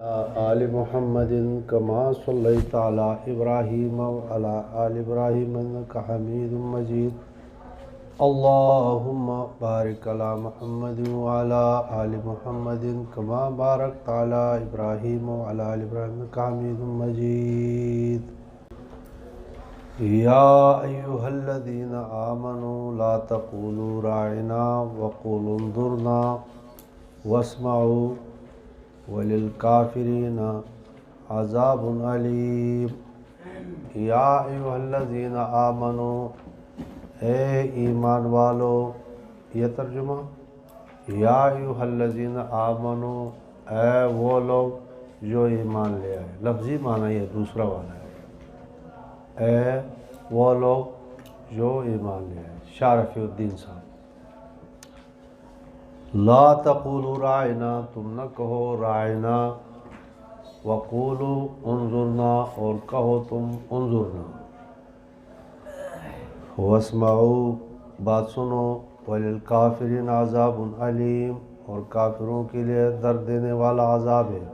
آل محمد كما صليت على إبراهيم وعلى آل إبراهيم إنك حميد مجيد اللهم بارك على محمد وعلى آل محمد كما باركت على إبراهيم وعلى آل إبراهيم إنك حميد مجيد يا أيها الذين آمنوا لا تقولوا راعنا وقولوا انظرنا واسمعوا وللکافرین عذاب علیم یا ایھا الذین آمنوا اے ایمان والو، یہ ترجمہ یا ایھا الذین آمنوا اے وہ لوگ جو ایمان لے آئے، لفظی معنی یہ دوسرا والا ہے، اے وہ لوگ جو ایمان لے آئے۔ شاہ رفیع الدین صاحب، لا تقولوا راعنا، تم نہ کہو راعنا، وقولوا انظرنا، اور کہو تم انظرنا، واسمعوا، بات سنو، وللکافرین عذاب علیم، اور کافروں کے لیے درد دینے والا عذاب ہے۔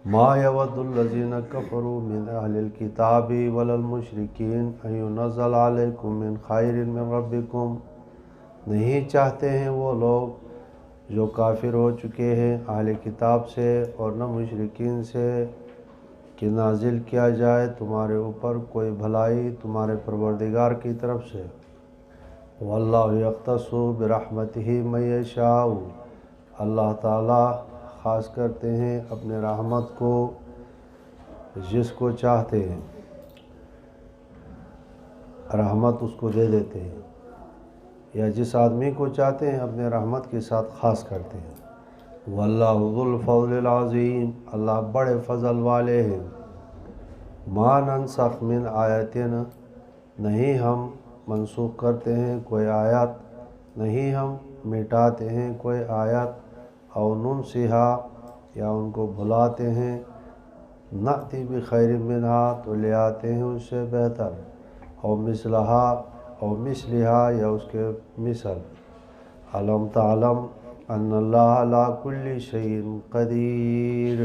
ما یود الذین کفروا من اہل الکتاب ولا المشرکین ان ینزل علیکم من خیر من ربکم، نہیں چاہتے ہیں وہ لوگ جو کافر ہو چکے ہیں اہل کتاب سے اور نہ مشرکین سے کہ نازل کیا جائے تمہارے اوپر کوئی بھلائی تمہارے پروردگار کی طرف سے۔ واللہ یختص برحمتہ من یشاء، اللہ تعالی خاص کرتے ہیں اپنے رحمت کو جس کو چاہتے ہیں، رحمت اس کو دے دیتے ہیں، یا جس آدمی کو چاہتے ہیں اپنے رحمت کے ساتھ خاص کرتے ہیں۔ واللہ ذو الفضل العظیم، اللہ بڑے فضل والے ہیں۔ ما ننسخ من آیت، نہیں ہم منسوخ کرتے ہیں کوئی آیت، نہیں ہم مٹاتے ہیں کوئی آیت، او ننسہا، یا ان کو بھلاتے ہیں، نأتی بخیر منہا، تو لے آتے ہیں اس سے بہتر، او مثلہا، او مثلہا، یا اس کے مثل۔ علم تعلم ان اللہ علی کل شیء قدیر،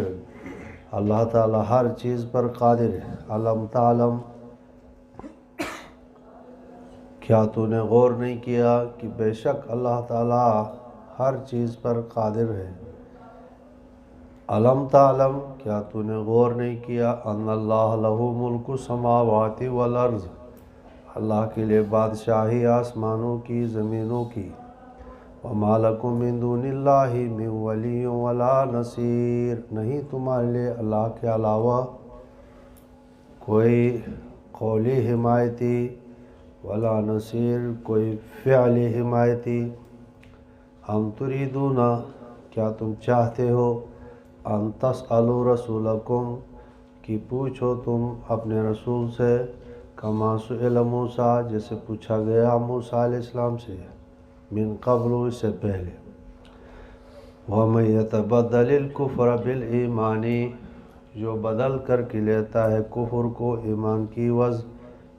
اللہ تعالی ہر چیز پر قادر ہے۔ علم تعلم، کیا تو نے غور نہیں کیا کہ بے شک اللہ تعالی ہر چیز پر قادر ہے۔ علم تعلم، کیا تو نے غور نہیں کیا ان اللہ لہ ملک السماوات والارض، اللہ کے لیے بادشاہی آسمانوں کی زمینوں کی۔ وما لکم من دون اللہ من ولی ولا نصیر، نہیں تمہارے لیے اللہ کے علاوہ کوئی قولی حمایتی، ولا نصیر، کوئی فعلی حمایتی۔ ام تریدون، کیا تم چاہتے ہو، ان تسألوا رسولکم، کہ پوچھو تم اپنے رسول سے، کما سئل موسیٰ، جیسے پوچھا گیا موسیٰ علیہ السلام سے، من قبل، اس سے پہلے۔ وَمَن يَتَبَدَّلِ الْكُفْرَ بِالْإِيمَانِ، جو بدل کر کے لیتا ہے کفر کو ایمان کی عوض،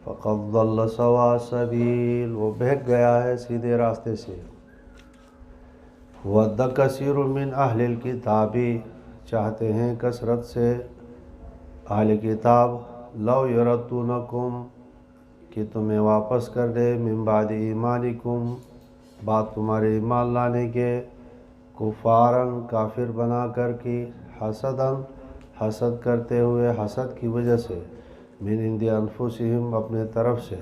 فَقَدْ ضَلَّ سَوَاءَ السَّبِيلِ، وہ بہک گیا ہے سیدھے راستے سے۔ وَدَّ كَثِيرٌ مِّنْ أَهْلِ الْكِتَابِ، چاہتے ہیں کثرت سے اہل کتاب، لو یردونکم، کہ تمہیں واپس کر دے، من بعد ایمانکم، بعد تمہارے ایمان لانے کے، کفارن، کافر بنا کر کی، حسدن، حسد کرتے ہوئے، حسد کی وجہ سے، من عند انفسہم، اپنے طرف سے،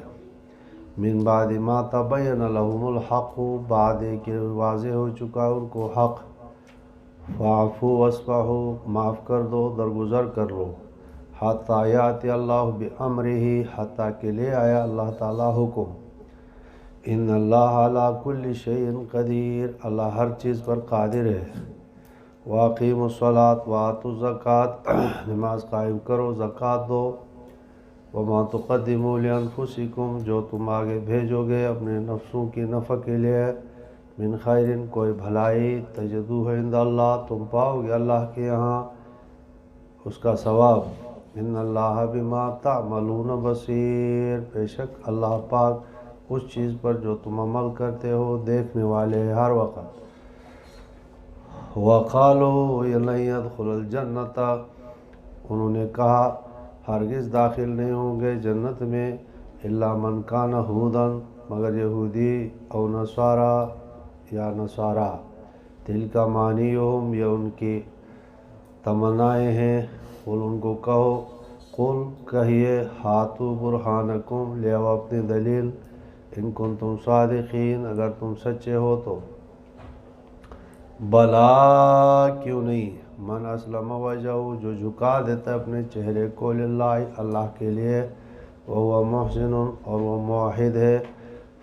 من بعد ما تبین لہم الحق، بعد کہ واضح ہو چکا ان کو حق، فاعفوا واصفحوا، معاف کر دو، درگزر کر لو، حتیٰ یاتی اللہ بامرہ، حتیٰ کہ لے آیا اللہ تعالیٰ حکم۔ ان اللہ علی کل شیء قدیر، اللہ ہر چیز پر قادر ہے۔ واقیموا الصلاۃ وآتوا الزکوٰۃ، نماز قائم کرو، زکوٰۃ دو۔ وما تقدموا لانفسکم، جو تم آگے بھیجو گے اپنے نفسوں کی نفع کے لیے، من خیر، کوئی بھلائی، تجدوہ عند اللہ، تم پاؤ گے اللہ کے یہاں اس کا ثواب۔ ان اللہ بما تعملون بصیر، بے شک اللہ پاک اس چیز پر جو تم عمل کرتے ہو دیکھنے والے ہیں ہر وقت۔ وقالوا لن يدخل الجنت، انہوں نے کہا ہرگز داخل نہیں ہوں گے جنت میں الا من کان ہودن، مگر یہودی او نصارا یا نصارا، تلک امانیہم، یہ ان کی تمنائیں ہیں، قل ان کو کہو، قل کہیے، ہاتو برہانکم، لے آؤ اپنی دلیل، ان کنتم صادقین، اگر تم سچے ہو تو، بلا کیوں نہیں، من اسلم وجہہ، جو جھکا دیتا ہے اپنے چہرے کو، للہ، اللہ کے لیے، وہو محسن، اور وہ موحد ہے،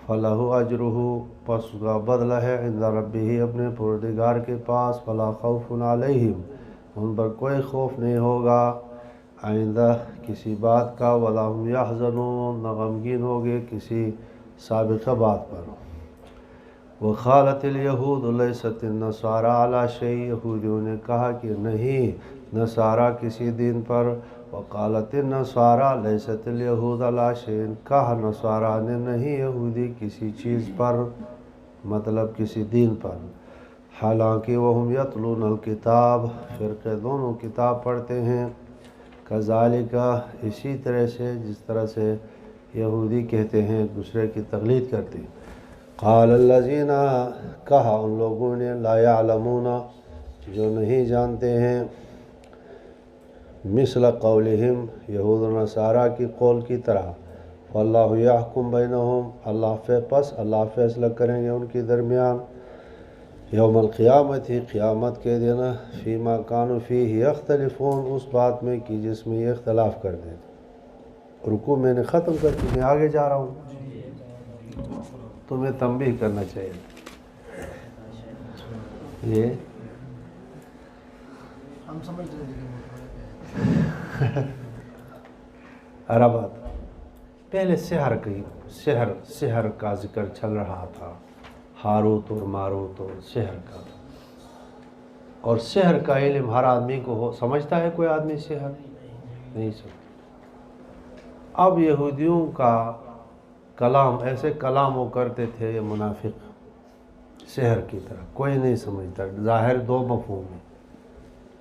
فلہ اجرہ، پس اس کا بدلہ ہے، عند ربہ، اپنے پروردگار کے پاس، فلا خوف علیہم، ان پر کوئی خوف نہیں ہوگا آئندہ کسی بات کا، ولا هم یحزنون، نہ غمگین ہوگے کسی سابقہ بات پر۔ وقالت الیہود لیست النصارى علی شیء، یہودیوں نے کہا کہ نہیں نصارہ کسی دین پر، وقالت النصارى لیست الیہود علی شیء، کہا نصارہ نے نہیں یہودی کسی چیز پر، مطلب کسی دین پر، حالانکہ وہم یتلون الکتاب، فرقے دونوں کتاب پڑھتے ہیں، کذالک، اسی طرح سے جس طرح سے یہودی کہتے ہیں ایک دوسرے کی تقلید کرتے ہیں، قال الذین، کہا ان لوگوں نے، لا یعلمون، جو نہیں جانتے ہیں، مثل قولہم، یہود و نصارہ کی قول کی طرح، واللہ یحکم بینہم، اللہ فیصلہ کریں گے ان کے درمیان، یوم القیامت، قیامت کے دن، فیما کانوا فیہ یختلفون، اس بات میں کہ جس میں یہ اختلاف کرتے ہیں۔ رکوع میں نے ختم کر کے میں آگے جا رہا ہوں، تمہیں تنبیہ کرنا چاہیے یہ ہم سمجھ رہے عربات پہلے سحر کا ذکر چل رہا تھا، ہاروت اور ماروت اور سحر کا، اور سحر کا علم ہر آدمی کو ہو، سمجھتا ہے کوئی آدمی سحر نہیں سمجھتا۔ اب یہودیوں کا کلام، ایسے کلام وہ کرتے تھے یہ منافق، سحر کی طرح، کوئی نہیں سمجھتا، ظاہر دو مفہوم ہے،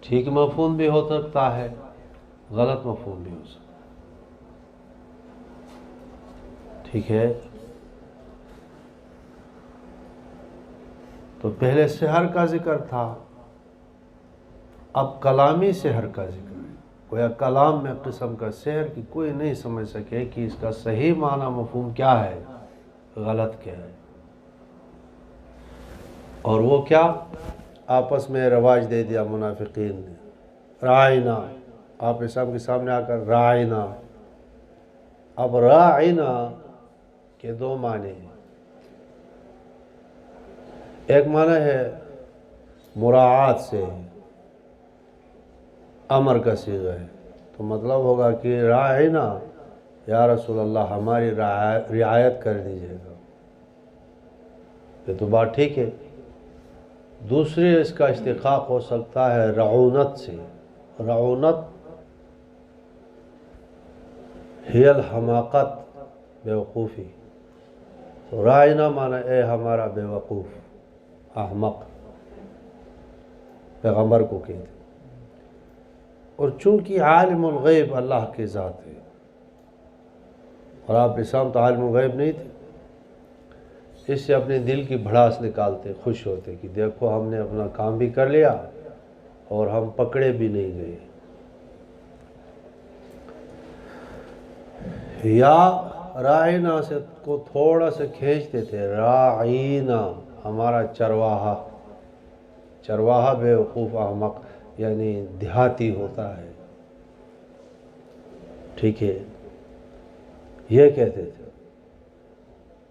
ٹھیک مفہوم بھی ہو سکتا ہے، غلط مفہوم بھی ہو سکتا ہے، ٹھیک ہے۔ تو پہلے سحر کا ذکر تھا، اب کلامی سحر کا ذکر ہے، گویا کلام میں قسم کا سحر کی کوئی نہیں سمجھ سکے کہ اس کا صحیح معنی مفہوم کیا ہے، غلط کیا ہے، اور وہ کیا آپس میں رواج دے دیا منافقین نے، رائنا، آپ اسلام کے سامنے آ کر رائنا، اب رائنا کے دو معنی ہیں، ایک معنی ہے مراعات سے، امر کا صیغہ ہے، تو مطلب ہوگا کہ رائنا یا رسول اللہ ہماری رعایت کر دیجیے گا، یہ تو بات ٹھیک ہے۔ دوسری اس کا اشتقاق ہو سکتا ہے رعونت سے، رعونت ہی الحماقت، بے وقوفی، تو رائنا معنی اے ہمارا بے وقوف، احمق، پیغمبر کو کہتے، اور چونکہ عالم الغیب اللہ کی ذات ہے، اور آپ اسلام تو عالم الغیب نہیں تھے، اس سے اپنے دل کی بھڑاس نکالتے، خوش ہوتے کہ دیکھو ہم نے اپنا کام بھی کر لیا اور ہم پکڑے بھی نہیں گئے، یا رائنا سے کو تھوڑا سا کھینچتے تھے، راعینا ہمارا چرواہا، چرواہا بے وقوف احمق یعنی دیہاتی ہوتا ہے، ٹھیک ہے، یہ کہتے تھے۔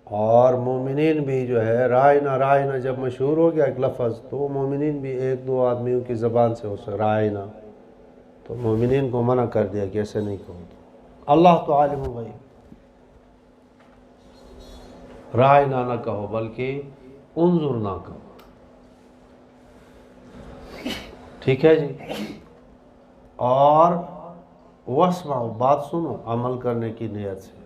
اور مومنین بھی جو ہے رائنا، رائنا جب مشہور ہو گیا ایک لفظ، تو مومنین بھی ایک دو آدمیوں کی زبان سے ہو سکتا رائنا، تو مومنین کو منع کر دیا کہ ایسے نہیں کہو، اللہ تو عالم الغیب، رائنا نہ کہو بلکہ انظر نہ کہو، ٹھیک ہے جی۔ اور واسمعوا، بات سنو عمل کرنے کی نیت سے،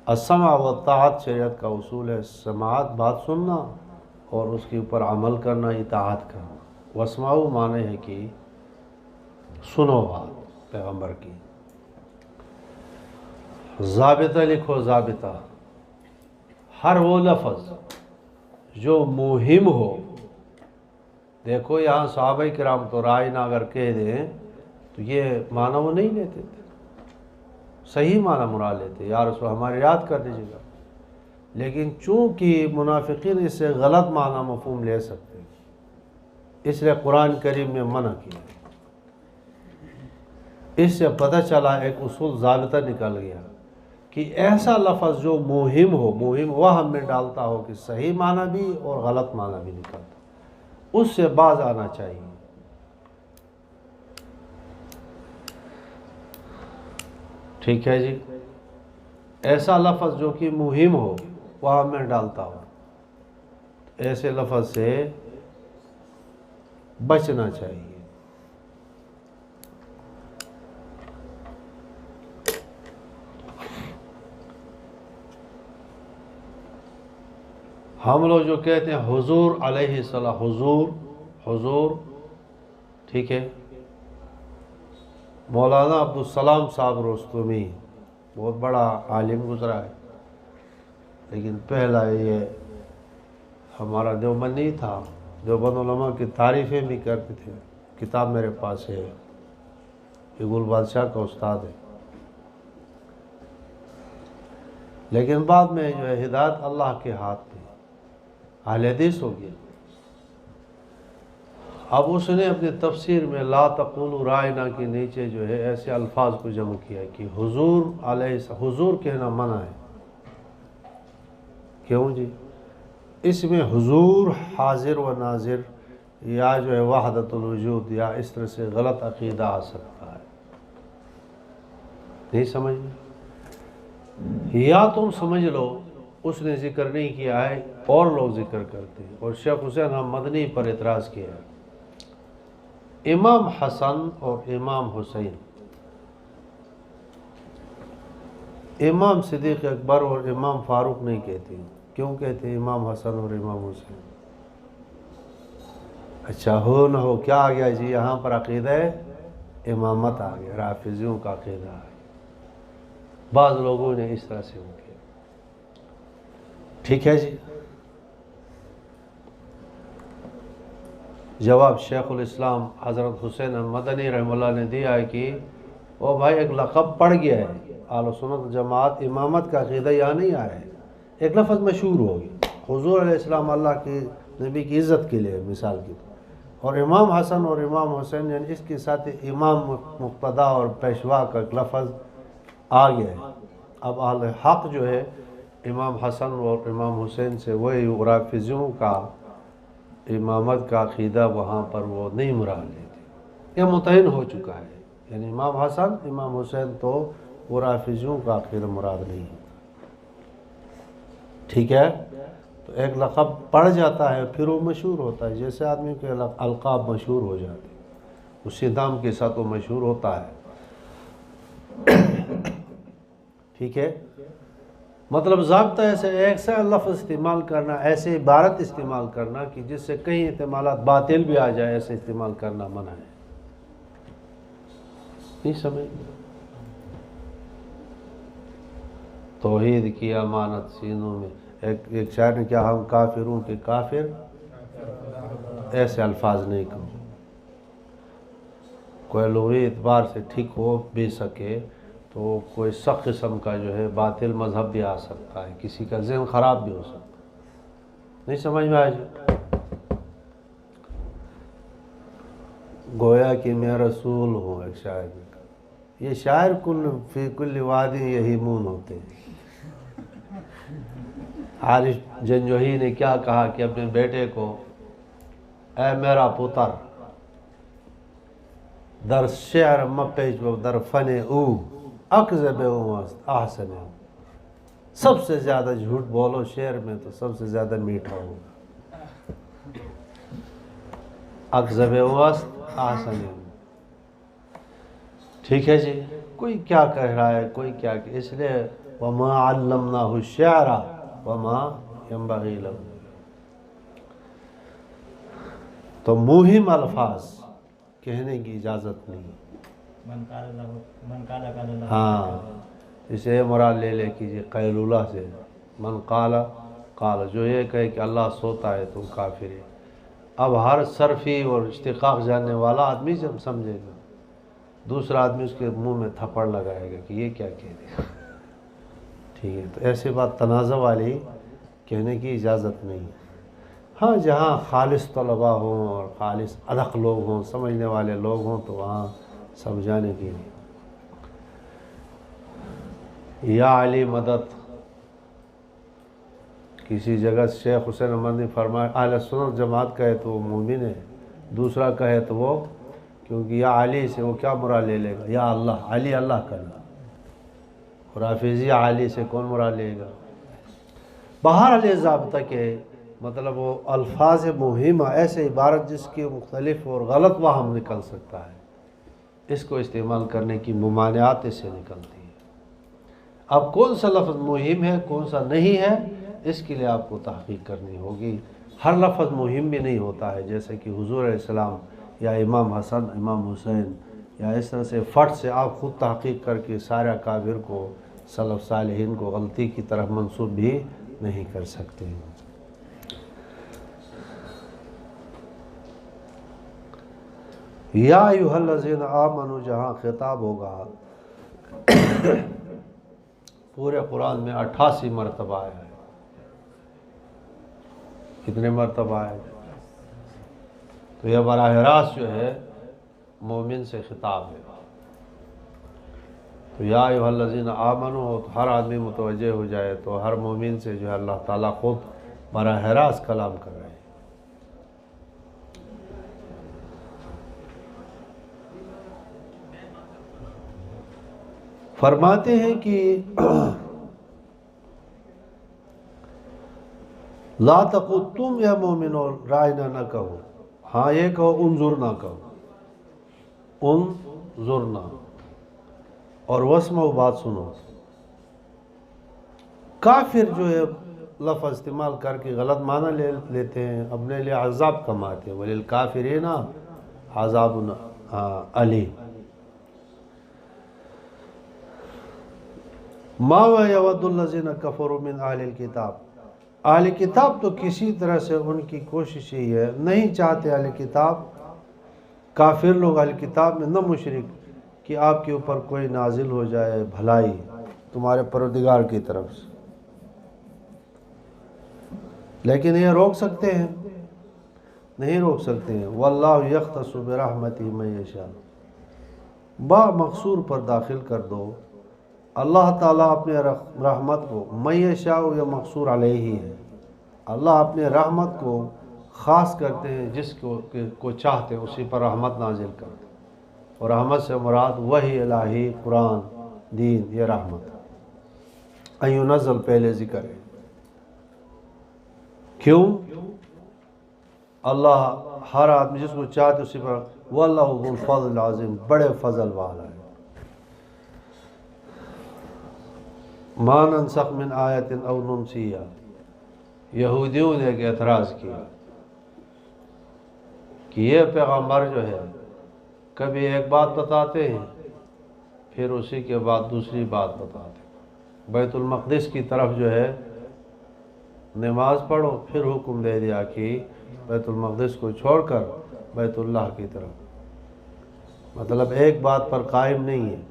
السمع والطاعت شریعت کا اصول ہے، سماعت بات سننا اور اس کے اوپر عمل کرنا، اطاعت کرنا۔ واسمعوا معنی ہے کہ سنو بات پیغمبر کی۔ ضابطہ لکھو، ضابطہ، ہر وہ لفظ جو مہم ہو۔ دیکھو یہاں صحابہ کرام تو رائنا اگر کہہ دیں تو یہ معنی وہ نہیں لیتے تھے، صحیح معنی مراد لیتے، یا رسول ہماری یاد کر دیجیے گا۔ لیکن چونکہ منافقین اس سے غلط معنی مفہوم لے سکتے ہیں، اس لیے قرآن کریم میں منع کیا۔ اس سے پتہ چلا، ایک اصول ضابطہ نکل گیا کہ ایسا لفظ جو مہم ہو، مہم وہ ہم میں ڈالتا ہو کہ صحیح معنی بھی اور غلط معنی بھی نکلتا، اس سے باز آنا چاہیے۔ ٹھیک ہے جی، ایسا لفظ جو کہ مہم ہو وہ میں ڈالتا ہوں، ایسے لفظ سے بچنا چاہیے۔ ہم لوگ جو کہتے ہیں حضور علیہ السلام، حضور، حضور، ٹھیک ہے، مولانا عبدالسلام صاحب رستمی بہت بڑا عالم گزرا ہے، لیکن پہلا یہ ہمارا دیوبندی تھا، دیوبند علماء کی تعریفیں بھی کرتے تھے، کتاب میرے پاس ہے، یہ گل بادشاہ کا استاد ہے، لیکن بعد میں جو ہے ہدایت اللہ کے ہاتھ میں، اہل حدیث ہو گیا۔ اب اس نے اپنی تفسیر میں لا تقولوا رائنا کے نیچے جو ہے ایسے الفاظ کو جمع کیا کہ حضور علیہ السلام، حضور کہنا منع ہے۔ کیوں جی؟ اس میں حضور حاضر و ناظر یا جو ہے وحدت الوجود یا اس طرح سے غلط عقیدہ آ سکتا ہے، نہیں سمجھ میں؟ یا تم سمجھ لو اس نے ذکر نہیں کیا ہے، اور لوگ ذکر کرتے ہیں، اور شیخ حسین ہم مدنی پر اعتراض کیا ہے۔ امام حسن اور امام حسین، امام صدیق اکبر اور امام فاروق نہیں کہتے، کیوں کہتے ہیں امام حسن اور امام حسین؟ اچھا ہو نہ ہو کیا آ گیا جی یہاں پر؟ عقیدہ امامت آ گیا، رافضیوں کا عقیدہ آ گیا، بعض لوگوں نے اس طرح سے ہو کیا۔ ٹھیک ہے جی، جواب شیخ الاسلام حضرت حسین مدنی رحمہ اللہ نے دیا ہے کہ وہ بھائی ایک لقب پڑ گیا ہے، اہل سنت جماعت امامت کا عقیدہ یہاں نہیں آیا ہے، ایک لفظ مشہور ہو گیا، حضور علیہ السلام اللہ کی نبی کی عزت کے لیے مثال کی، اور امام حسن اور امام حسین یعنی اس کے ساتھ امام مقتدا اور پیشوا کا ایک لفظ آ گیا ہے۔ اب اہل حق جو ہے امام حسن اور امام حسین سے وہی رافضیوں کا امامت کا عقیدہ وہاں پر وہ نہیں مراد لیتے، یہ متعین ہو چکا ہے، یعنی امام حسن امام حسین تو وہ رافضیوں کا عقیدہ مراد نہیں ہے۔ ٹھیک ہے، تو ایک لقب پڑ جاتا ہے پھر وہ مشہور ہوتا ہے، جیسے آدمی کے القاب مشہور ہو جاتے ہیں، اسی نام کے ساتھ وہ مشہور ہوتا ہے۔ ٹھیک ہے، مطلب ضابطہ ایسے ایسا لفظ استعمال کرنا، ایسے عبارت استعمال کرنا کہ جس سے کئی احتمالات باطل بھی آ جائے، ایسے استعمال کرنا منع ہے، نہیں سمجھ؟ توحید کی امانت سینوں میں، ایک شاعر نے کیا ہم کافروں کے کافر، ایسے الفاظ نہیں کہو۔ کوئی لغوی اعتبار سے ٹھیک ہو بھی سکے تو کوئی سخت قسم کا جو ہے باطل مذہب بھی آ سکتا ہے، کسی کا ذہن خراب بھی ہو سکتا ہے، نہیں سمجھ میں آئے جی؟ گویا کہ میں رسول ہوں، ایک شاعر نے کہا، یہ شاعر فی کل وادی یہی مون ہوتے ہیں۔ عارف جنجوہی نے کیا کہا کہ اپنے بیٹے کو، اے میرا پتر در شعر مپیچ و در فن او اکذب احسن، سب سے زیادہ جھوٹ بولو شعر میں تو سب سے زیادہ میٹھا ہوگا، اکذب احسن۔ ٹھیک ہے جی، کوئی کیا کہہ رہا ہے، کوئی کیا کہ، اس لیے وَمَا عَلَّمْنَاهُ الشِّعْرَ وَمَا يَنبَغِي لَهُ، تو مہم الفاظ کہنے کی اجازت نہیں. ہاں اسے مراد لے کیجیے قیلولہ سے. من قال قال، جو یہ کہے کہ اللہ سوتا ہے تو کافر ہے. اب ہر صرفی اور اشتقاق جاننے والا آدمی جب سمجھے گا، دوسرا آدمی اس کے منہ میں تھپڑ لگائے گا کہ یہ کیا کہہ دیا. ٹھیک ہے، تو ایسی بات تنازع والی کہنے کی اجازت نہیں. ہاں جہاں خالص طلباء ہوں اور خالص ادق لوگ ہوں، سمجھنے والے لوگ ہوں، تو وہاں سمجھانے کی نہیں. یا علی مدد، کسی جگہ شیخ حسین احمد نے فرمایا اہل سنت جماعت کہے تو وہ مومن ہے، دوسرا کہے تو وہ، کیونکہ یا علی سے وہ کیا مراد لے لے گا؟ یا اللہ، علی اللہ کا نام. رافضی علی سے کون مراد لے گا؟ بہرحال یہ ضابطہ کہ مطلب وہ الفاظ مہمہ ایسے عبارت جس کی مختلف اور غلط وہم نکل سکتا ہے، اس کو استعمال کرنے کی ممانعات اس سے نکلتی ہے. اب کون سا لفظ مہم ہے کون سا نہیں ہے، اس کے لیے آپ کو تحقیق کرنی ہوگی. ہر لفظ مہم بھی نہیں ہوتا ہے، جیسے کہ حضور علیہ السلام یا امام حسن امام حسین یا اس طرح سے فٹ سے آپ خود تحقیق کر کے سارے اکابر کو سلف صالحین کو غلطی کی طرف منسوب بھی نہیں کر سکتے. یا ایھا الذین آمنوا جہاں خطاب ہوگا پورے قرآن میں 88 مرتبہ آیا ہے. کتنے مرتبہ آئے؟ تو یہ براہ راست جو ہے مومن سے خطاب ہے. تو یا ایھا الذین آمنوا ہو تو ہر آدمی متوجہ ہو جائے تو ہر مومن سے جو ہے اللہ تعالیٰ خود براہ راست کلام کر رہے ہیں. فرماتے ہیں کہ لا تقو، تم یا مومنو رائنا نہ کہو، ہاں یہ کہو انظرنا کہو، انظرنا، اور واسمعوا بات سنو. کافر جو ہے لفظ استعمال کر کے غلط معنی لے لیتے ہیں، اپنے لیے عذاب کماتے ہیں. وللکافرین عذاب علیم. ما یود الذین کفروا من اہل الکتاب، اہل کتاب تو کسی طرح سے ان کی کوشش ہی ہے، نہیں چاہتے اہل کتاب، کافر لوگ اہل کتاب میں نہ مشرک، کہ آپ کے اوپر کوئی نازل ہو جائے بھلائی تمہارے پروردگار کی طرف سے. لیکن یہ روک سکتے ہیں؟ نہیں روک سکتے ہیں. واللہ یختص برحمتہ من یشاء، با مقصور پر داخل کر دو. اللہ تعالیٰ اپنے رحمت کو، من یشاء یا مقصور علیہ ہی ہے، اللہ اپنے رحمت کو خاص کرتے ہیں جس کو چاہتے ہیں اسی پر رحمت نازل کرتے ہیں. اور رحمت سے مراد وحی الہی، قرآن، دین، یہ رحمت. نزل پہلے ذکر ہے. کیوں؟ اللہ ہر آدمی جس کو چاہتے اسی پر. واللہ ذو الفضل العظیم، بڑے فضل والا ہے. ما ننسخ من آیت او ننسیہا، یہودیوں نے ایک اعتراض کیا کہ یہ پیغمبر جو ہے کبھی ایک بات بتاتے ہیں پھر اسی کے بعد دوسری بات بتاتے ہیں. بیت المقدس کی طرف جو ہے نماز پڑھو، پھر حکم دے دیا کہ بیت المقدس کو چھوڑ کر بیت اللہ کی طرف. مطلب ایک بات پر قائم نہیں ہے،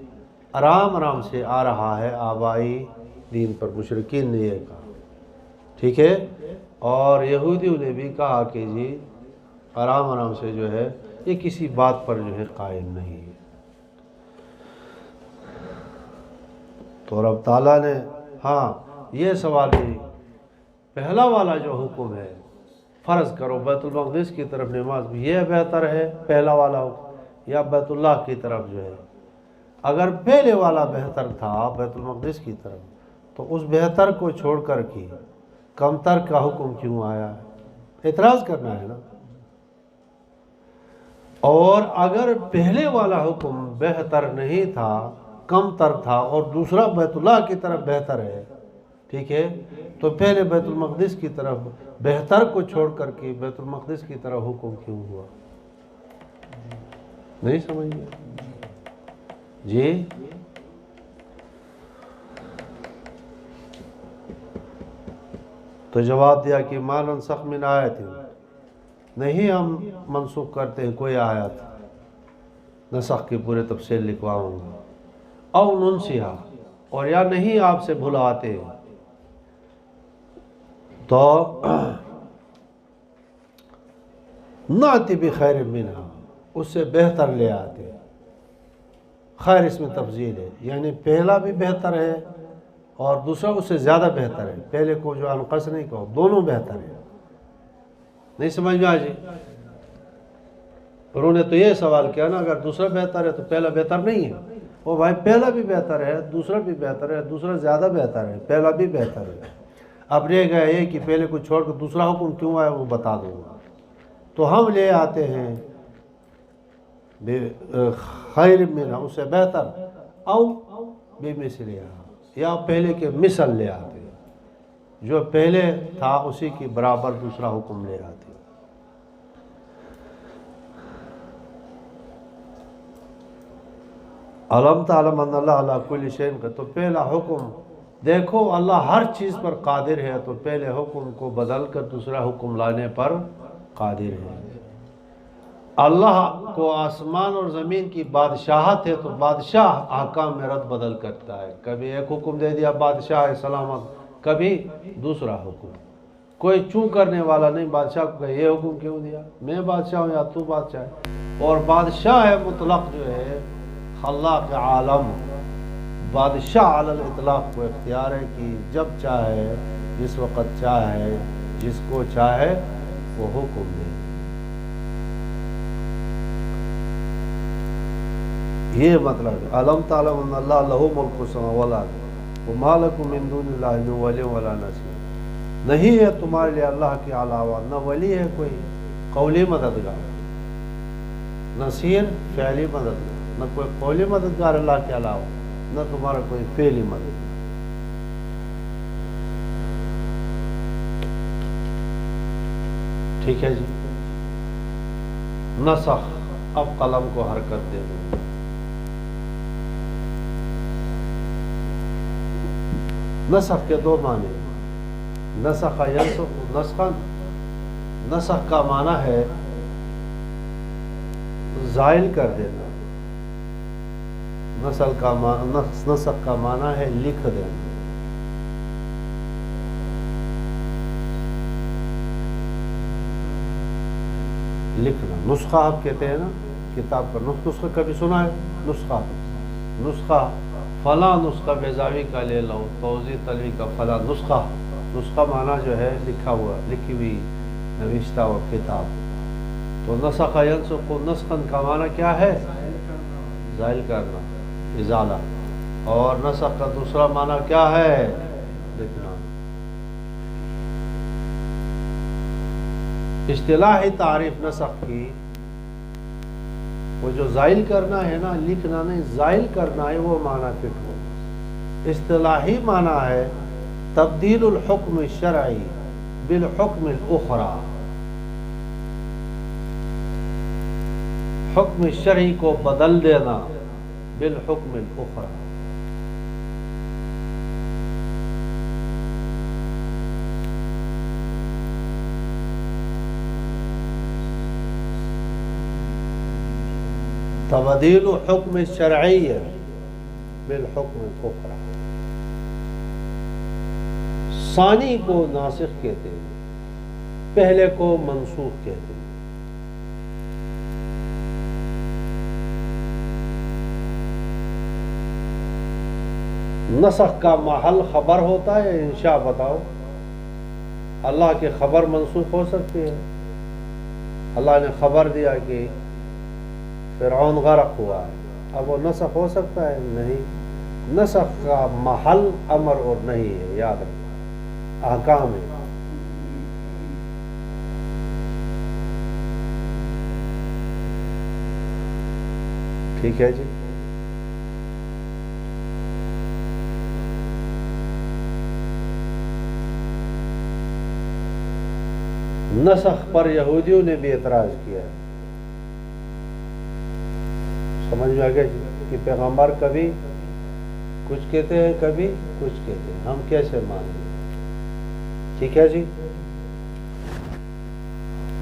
آرام آرام سے آ رہا ہے آبائی دین پر. مشرکین نے یہ کہا، ٹھیک ہے، اور یہودیوں نے بھی کہا کہ جی آرام آرام سے جو ہے یہ کسی بات پر جو ہے قائم نہیں ہے. تو رب تعالیٰ نے ہاں یہ سوال بھی، پہلا والا جو حکم ہے فرض کرو بیت المقدس کی طرف نماز، بھی یہ بہتر ہے پہلا والا حکم یا بیت اللہ کی طرف جو ہے؟ اگر پہلے والا بہتر تھا بیت المقدس کی طرف تو اس بہتر کو چھوڑ کر کی کمتر کا حکم کیوں آیا ہے؟ اعتراض کرنا ہے نا. اور اگر پہلے والا حکم بہتر نہیں تھا، کم تر تھا، اور دوسرا بیت اللہ کی طرف بہتر ہے، ٹھیک ہے، تو پہلے بیت المقدس کی طرف بہتر کو چھوڑ کر کے بیت المقدس کی طرف حکم کیوں ہوا؟ نہیں سمجھ گئے جی؟ تو جواب دیا کہ ما ننسخ من آیت، نہیں ہم منسوخ کرتے ہیں کوئی آیت، نسخ کی پورے تفصیل لکھواؤں گا، او ننسیہا، اور یا نہیں آپ سے بھلاتے تو ناتی بخیر منہا، اس سے بہتر لے آتے۔ خیر اس میں تفضیل ہے، یعنی پہلا بھی بہتر ہے اور دوسرا اس سے زیادہ بہتر ہے، پہلے کو جو انقص نہیں کہو، دونوں بہتر ہے۔ نہیں سمجھ میں آجی؟ انہوں نے تو یہ سوال کیا نا، اگر دوسرا بہتر ہے تو پہلا بہتر نہیں ہے؟ وہ بھائی پہلا بھی بہتر ہے، دوسرا بھی بہتر ہے، دوسرا زیادہ بہتر ہے، پہلا بھی بہتر ہے۔ اب رہ گیا یہ کہ پہلے کو چھوڑ کر دوسرا حکم کیوں آیا وہ بتا دوں گا۔ تو ہم لے آتے ہیں خیر منہا، اس سے بہتر، او بمثلہا، یا پہلے کے مثل لے آتے، جو پہلے تھا اسی کی برابر دوسرا حکم لے آتے۔ علم تعلم ان اللہ علی کل شیء قدیر، تو پہلا حکم دیکھو اللہ ہر چیز پر قادر ہے، تو پہلے حکم کو بدل کر دوسرا حکم لانے پر قادر ہے۔ اللہ کو آسمان اور زمین کی بادشاہت ہے، تو بادشاہ احکام میں رد بدل کرتا ہے، کبھی ایک حکم دے دیا بادشاہ سلامت، کبھی دوسرا حکم۔ کوئی چوں کرنے والا نہیں، بادشاہ کو کہ یہ حکم کیوں دیا، میں بادشاہ ہوں یا تو بادشاہ ہے؟ اور بادشاہ مطلق جو ہے خلاق عالم، بادشاہ علی الاطلاق کو اختیار ہے کہ جب چاہے، جس وقت چاہے، جس کو چاہے وہ حکم دے۔ یہ مطلب ہے علم تعلم ان اللہ لہ ملک السماوات والارض وما لکم من دون اللہ من ولی ولا نصیر، نہیں ہے تمہارے لیے اللہ کے علاوہ نہ ولی ہے کوئی قولی مددگار، نصیر فعلی مددگار، نہ کوئی قولی مددگار اللہ کے علاوہ، نہ تمہارا کوئی فعلی مددگار۔ ٹھیک ہے جی؟ نسخ، اب قلم کو حرکت دے دو۔ نسخ کے دو معنی، نسخ ینسخ نسخا، نسخ کا معنی ہے زائل کر دینا، نسخ کا معنی ہے لکھ دینا۔ لکھنا، نسخہ آپ کہتے ہیں نا، کتاب کا نسخہ کبھی سنا ہے؟ نسخہ فلاں نسخہ بیضاوی کا لے لو، توضیح تلوی کا فلاں نسخہ، نسخہ معنی جو ہے لکھا ہوا، لکھی ہوئی، نوشتہ ہوا کتاب۔ تو نسخ ینسخ نسخا کا معنی کیا ہے؟ زائل کرنا، ازالہ۔ اور نسخ کا دوسرا معنی کیا ہے؟ لکھنا۔ اصطلاحی تعریف نسخ کی، وہ جو زائل کرنا ہے نا، لکھنا نہیں، زائل کرنا ہے، وہ معنی فٹ ہو۔ اصطلاحی معنی ہے تبدیل الحکم الشرعی بالحکم الاخری، حکم شرعی کو بدل دینا بالحکم الاخری۔ تبدیل حکم شرعی بالحکم الاخری، ثانی کو ناسخ کہتے ہیں، پہلے کو منسوخ کہتے ہیں۔ نسخ کا محل خبر ہوتا ہے، انشاء بتاؤ، اللہ کی خبر منسوخ ہو سکتی ہے؟ اللہ نے خبر دیا کہ فرعون غرق ہوا ہے، اب وہ نسخ ہو سکتا ہے؟ نہیں۔ نسخ کا محل امر اور نہیں ہے، یاد رکھنا، احکام ہے۔ ٹھیک ہے جی؟ نسخ پر یہودیوں نے بھی اعتراض کیا. سمجھ میں آ گیا کہ پیغمبر کبھی کچھ کہتے ہیں کبھی کچھ کہتے ہیں, ہم کیسے مانیں گے؟ ٹھیک ہے جی.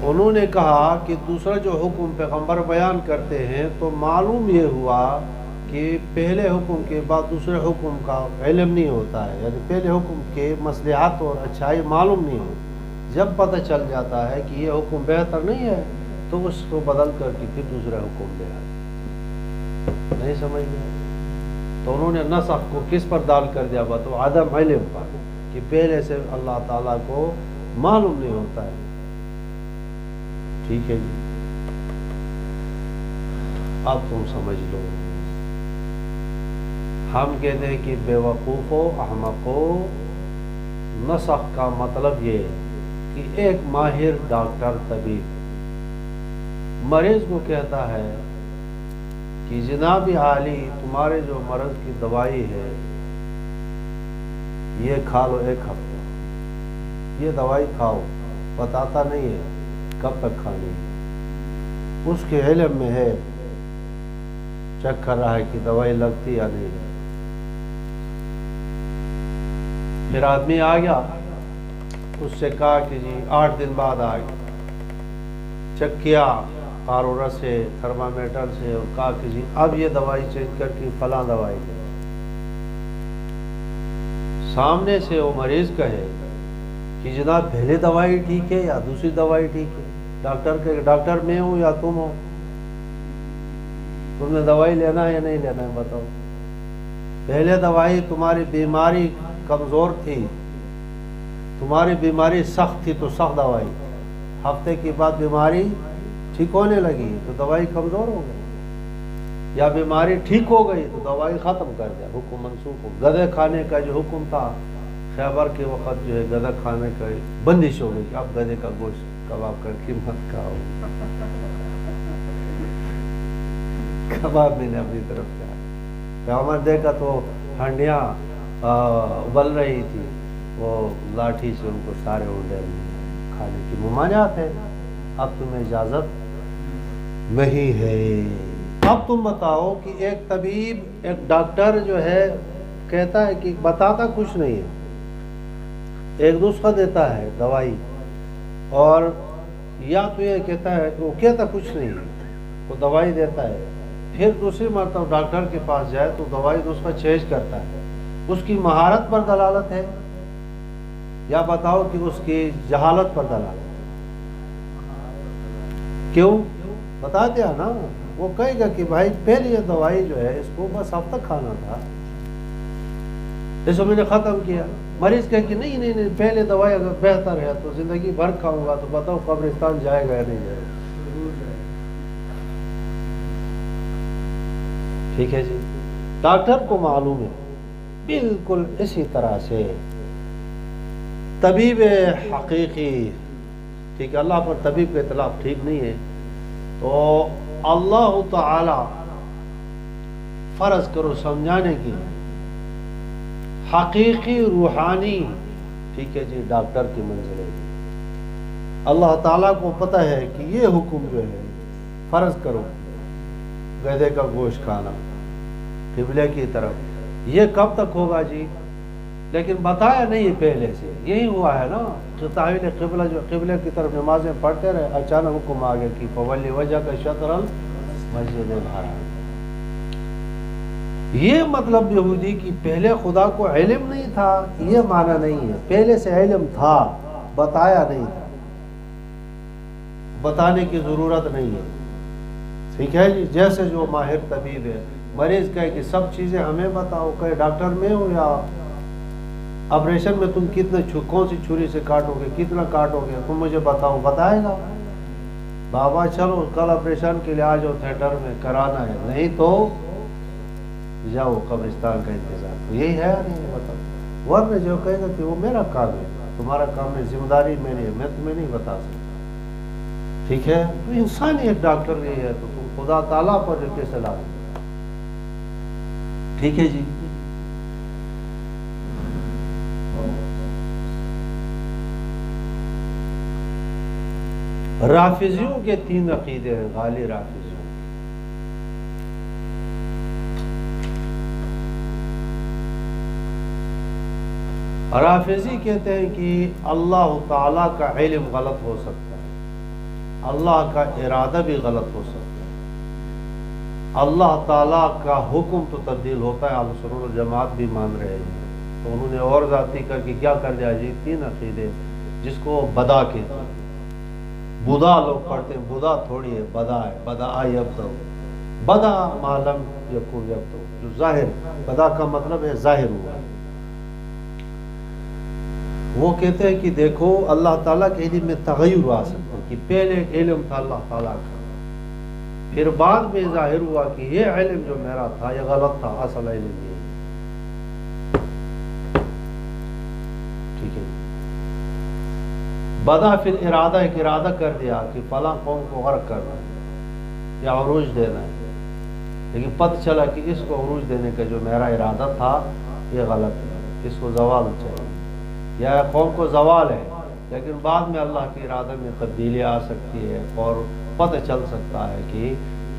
انہوں نے کہا کہ دوسرا جو حکم پیغمبر بیان کرتے ہیں تو معلوم یہ ہوا کہ پہلے حکم کے بعد دوسرے حکم کا علم نہیں ہوتا ہے, یعنی پہلے حکم کے مصلحت اور اچھائی معلوم نہیں ہو. جب پتہ چل جاتا ہے کہ یہ حکم بہتر نہیں ہے تو اس کو بدل کر کے پھر دوسرا حکم لے آئے. نہیں سمجھ میں؟ تو انہوں نے نسخ کو کس پر ڈال کر دیا ہوا؟ تو عدم علم پر, کہ پہلے سے اللہ تعالیٰ کو معلوم نہیں ہوتا ہے. ٹھیک ہے جی. اب تم سمجھ لو, ہم کہتے ہیں کہ بے وقوفو احمقو, نسخ کا مطلب یہ کہ ایک ماہر ڈاکٹر طبیب مریض کو کہتا ہے کہ جناب عالی تمہارے جو مرض کی دوائی ہے یہ کھا لو 1 ہفتہ, یہ دوائی کھاؤ, بتاتا نہیں ہے کب تک کھانی ہے. اس کے علم میں ہے, چیک کر رہا ہے کہ دوائی لگتی یا نہیں. پھر آدمی آ گیا, اس سے کہا کہ جی 8 دن بعد آ گیا, چیک کیا آرورا سے تھرمامیٹر سے, اور کہا کہ جی اب یہ دوائی چینج کر کے فلاں دوائی دے. سامنے سے وہ مریض کہے کہ جناب پہلے دوائی ٹھیک ہے یا دوسری دوائی ٹھیک ہے؟ ڈاکٹر کہ ڈاکٹر میں ہوں یا تم ہو, تم نے دوائی لینا ہے یا نہیں لینا ہے بتاؤ. پہلے دوائی تمہاری بیماری کمزور تھی, تمہاری بیماری سخت تھی تو سخت دوائی, ہفتے کے بعد بیماری ٹھیک ہونے لگی تو دوائی کمزور ہو گئی, یا بیماری ٹھیک ہو گئی تو دوائی ختم کر دیا, حکم منسوخ ہو. گدھے کھانے کا جو حکم تھا خیبر کے وقت جو ہے گدھا کھانے کا بندش ہو گئی کہ اب گدھے کا گوشت کباب کر کے مت کھاؤ. کباب میں نے اپنی طرف کیا, پیغمبر دیکھا تو ہنڈیاں ابل رہی تھی, وہ لاٹھی سے ان کو سارے انڈے کھانے کی ممانعت ہے, اب تمہیں اجازت نہیں ہے. اب تم بتاؤ کہ ایک طبیب ایک ڈاکٹر جو ہے کہتا ہے کہ بتاتا کچھ نہیں ہے, ایک نسخہ دیتا ہے دوائی, اور یا تو یہ کہتا ہے کہ وہ کہتا کچھ نہیں ہے, وہ دوائی دیتا ہے, پھر دوسری مرتبہ ڈاکٹر کے پاس جائے تو دوائی نسخہ چینج کرتا ہے. اس کی مہارت پر دلالت ہے یا بتاؤ کہ اس کی جہالت پر دلالت ہے؟ کیوں بتا دیا نا, وہ کہے گا کہ بھائی پہلے یہ دوائی جو ہے اس کو بس اب تک کھانا تھا, اس کو میں نے ختم کیا. مریض کہے کہ نہیں نہیں نہیں, پہلے دوائی اگر بہتر ہے تو زندگی بھر کھاؤں گا, تو بتاؤ قبرستان جائے گا یا نہیں جائے گا؟ ٹھیک ہے جی. ڈاکٹر کو معلوم ہے. بالکل اسی طرح سے طبیب حقیقی, ٹھیک ہے, اللہ پر طبیب کا اطلاق ٹھیک نہیں ہے, تو اللہ تعالی فرض کرو سمجھانے کی حقیقی روحانی, ٹھیک ہے جی, ڈاکٹر کی منزل ہے. اللہ تعالیٰ کو پتہ ہے کہ یہ حکم جو ہے فرض کرو گدھے کا گوشت کھانا قبلے کی طرف, یہ کب تک ہوگا جی؟ لیکن بتایا نہیں پہلے سے. یہی ہوا ہے نا کہ تحویل قبلہ, جو قبلے کی طرف نمازیں پڑھتے رہے, اچانک حکم آ گیا کہ فولی وجہ کا شطر المسجد الحرام. یہ مطلب یہودی کی پہلے خدا کو علم نہیں تھا, یہ معنی نہیں ہے. پہلے سے علم تھا, بتایا نہیں تھا, بتانے کی ضرورت نہیں ہے. ٹھیک ہے جی. جیسے جو ماہر طبیب ہے, مریض کہے کہ سب چیزیں ہمیں بتاؤ, کہ ڈاکٹر میں ہو یا آپریشن میں تم کتنے کون سی چھری سے کاٹو گے, کتنا کاٹو گے, تم مجھے بتاؤ, بتائے گا بابا چلو کل آپریشن کے لیے آ جاؤ تھیٹر میں, کرانا ہے, نہیں تو جاؤ قبرستان کا انتظار. تو یہی ہے نہیں بتاؤ. ورنہ جو کہے گا کہ وہ میرا کام ہے, تمہارا کام ہے, ذمہ داری میری ہے, میں تمہیں نہیں بتا سکتا. ٹھیک ہے. تو انسان ہی ایک ڈاکٹر نہیں ہے, تو تم خدا تعالیٰ پر کیسے لا سکتے؟ ٹھیک ہے جی. رافضیوں کے 3 عقیدے ہیں، غالی رافضیوں۔ رافضی کہتے ہیں کہ اللہ تعالیٰ کا علم غلط ہو سکتا ہے، اللہ کا ارادہ بھی غلط ہو سکتا ہے، اللہ تعالیٰ کا حکم تو تبدیل ہوتا ہے۔ اہل سنت والجماعت بھی مان رہے ہیں، تو انہوں نے اور ذاتی کر کے کیا کر دیا جی 3 عقیدے، جس کو بدا کہتے ہیں۔ بدا لوگ پڑھتے ہیں، بدا تھوڑی ہے، بدا ہے، بدا یبدأ، بدا ما لم یکن یبدأ، جو ظاہر، بدا کا مطلب ہے ظاہر ہوا۔ وہ کہتے ہیں کہ دیکھو اللہ تعالیٰ کے علم میں تغیر آ سکتا ہے، کہ پہلے علم تھا اللہ تعالیٰ کا، پھر بعد میں ظاہر ہوا کہ یہ علم جو میرا تھا یہ غلط تھا، اصل علم یہ ہے۔ ٹھیک ہے، بدا پھر ارادہ، ایک ارادہ کر دیا کہ فلاں قوم کو غرق کرنا ہے یا عروج دینا ہے، لیکن پتہ چلا کہ اس کو عروج دینے کا جو میرا ارادہ تھا یہ غلط ہے، اس کو زوال چاہیے، یا قوم کو زوال ہے، لیکن بعد میں اللہ کے ارادے میں تبدیلی آ سکتی ہے اور پتہ چل سکتا ہے کہ